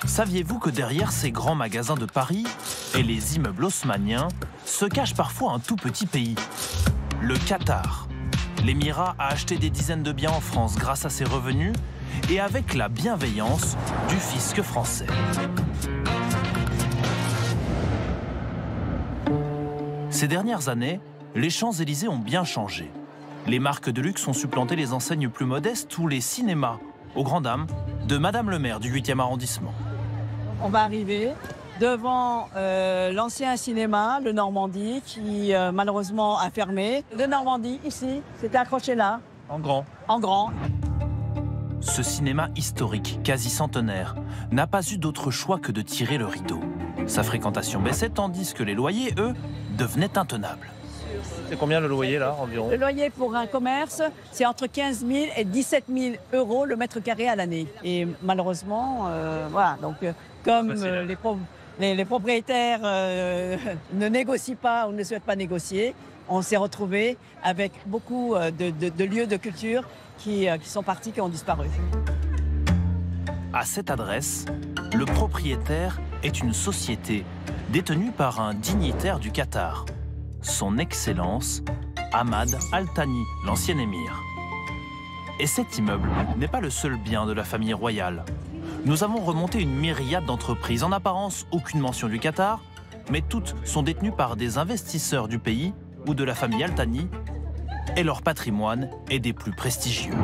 Saviez-vous que derrière ces grands magasins de Paris et les immeubles haussmanniens se cache parfois un tout petit pays, le Qatar. L'émirat a acheté des dizaines de biens en France grâce à ses revenus et avec la bienveillance du fisc français. Ces dernières années, les Champs-Élysées ont bien changé. Les marques de luxe ont supplanté les enseignes plus modestes ou les cinémas, aux grandes dames de Madame le maire du 8e arrondissement. On va arriver devant l'ancien cinéma, le Normandie, qui malheureusement a fermé. Le Normandie, ici, c'était accroché là. En grand. En grand. Ce cinéma historique, quasi centenaire, n'a pas eu d'autre choix que de tirer le rideau. Sa fréquentation baissait tandis que les loyers, eux, devenaient intenables. C'est combien le loyer là environ? Le loyer pour un commerce, c'est entre 15 000 et 17 000 euros le mètre carré à l'année. Et malheureusement, voilà, donc comme les propriétaires ne négocient pas ou ne souhaitent pas négocier, on s'est retrouvé avec beaucoup de lieux de culture qui sont partis, qui ont disparu. À cette adresse, le propriétaire est une société détenue par un dignitaire du Qatar. Son Excellence, Ahmad Al Thani, l'ancien émir. Et cet immeuble n'est pas le seul bien de la famille royale. Nous avons remonté une myriade d'entreprises, en apparence aucune mention du Qatar, mais toutes sont détenues par des investisseurs du pays ou de la famille Al Thani, et leur patrimoine est des plus prestigieux.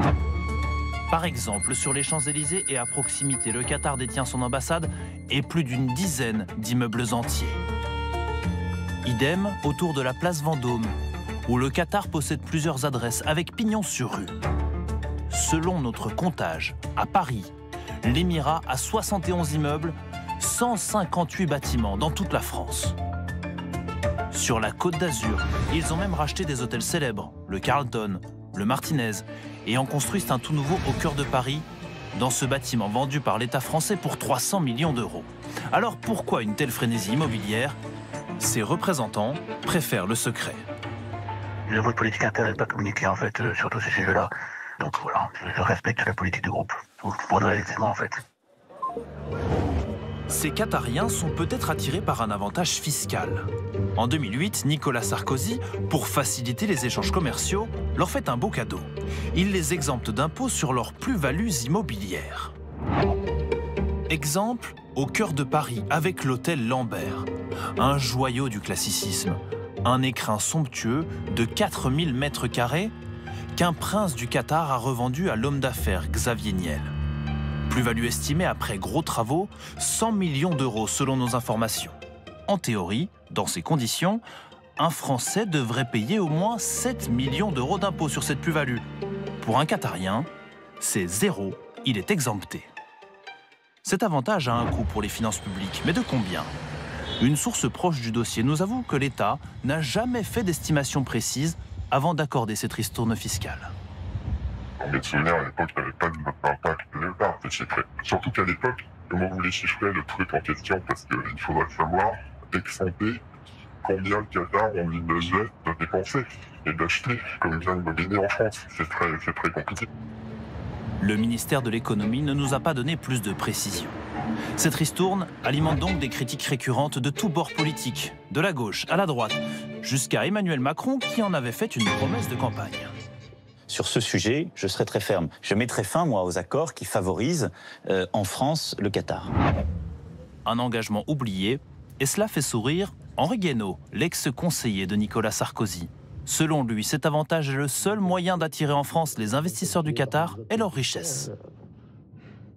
Par exemple, sur les Champs-Élysées et à proximité, le Qatar détient son ambassade et plus d'une dizaine d'immeubles entiers. Idem autour de la place Vendôme, où le Qatar possède plusieurs adresses avec pignon sur rue. Selon notre comptage, à Paris, l'émirat a 71 immeubles, 158 bâtiments dans toute la France. Sur la Côte d'Azur, ils ont même racheté des hôtels célèbres, le Carlton, le Martinez, et en construisent un tout nouveau au cœur de Paris, dans ce bâtiment vendu par l'État français pour 300 millions d'euros. Alors pourquoi une telle frénésie immobilière ? Ses représentants préfèrent le secret. Le vote politique interne n'est pas communiqué en fait sur tous ces sujets-là. Donc voilà, je respecte la politique du groupe. Vous prendrez les éléments en fait. Ces Qatariens sont peut-être attirés par un avantage fiscal. En 2008, Nicolas Sarkozy, pour faciliter les échanges commerciaux, leur fait un beau cadeau. Il les exempte d'impôts sur leurs plus-values immobilières. Exemple, au cœur de Paris, avec l'hôtel Lambert. Un joyau du classicisme. Un écrin somptueux de 4000 mètres carrés qu'un prince du Qatar a revendu à l'homme d'affaires Xavier Niel. Plus-value estimée après gros travaux, 100 millions d'euros selon nos informations. En théorie, dans ces conditions, un Français devrait payer au moins 7 millions d'euros d'impôts sur cette plus-value. Pour un Qatarien, c'est zéro, il est exempté. Cet avantage a un coût pour les finances publiques, mais de combien ? Une source proche du dossier nous avoue que l'État n'a jamais fait d'estimation précise avant d'accorder cette ristourne fiscale. Mes souvenirs, à l'époque, il n'y avait pas d'impact de l'État, c'est chiffré. Surtout qu'à l'époque, comment vous voulez chiffrer le truc en question, parce qu'il faudrait savoir exempter combien le Qatar envisageait de dépenser et d'acheter comme bien immobilier en France. C'est très compliqué. Le ministère de l'économie ne nous a pas donné plus de précisions. Cette ristourne alimente donc des critiques récurrentes de tous bords politiques, de la gauche à la droite, jusqu'à Emmanuel Macron qui en avait fait une promesse de campagne. Sur ce sujet, je serai très ferme. Je mettrai fin, moi, aux accords qui favorisent en France le Qatar. Un engagement oublié, et cela fait sourire Henri Guénaud, l'ex-conseiller de Nicolas Sarkozy. Selon lui, cet avantage est le seul moyen d'attirer en France les investisseurs du Qatar et leurs richesses.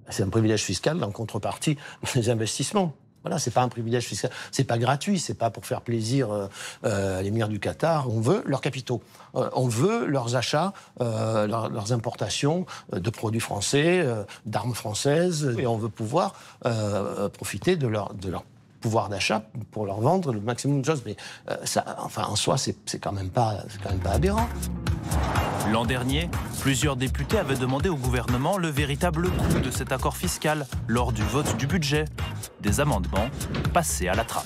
C'est un privilège fiscal en contrepartie des investissements. Voilà, c'est pas un privilège fiscal, c'est pas gratuit, c'est pas pour faire plaisir à l'émir du Qatar. On veut leurs capitaux, on veut leurs achats, leurs importations de produits français, d'armes françaises, et on veut pouvoir profiter de leur pouvoir d'achat pour leur vendre le maximum de choses. Mais ça, enfin, en soi, c'est quand même pas aberrant. L'an dernier, plusieurs députés avaient demandé au gouvernement le véritable coût de cet accord fiscal lors du vote du budget. Des amendements passés à la trappe.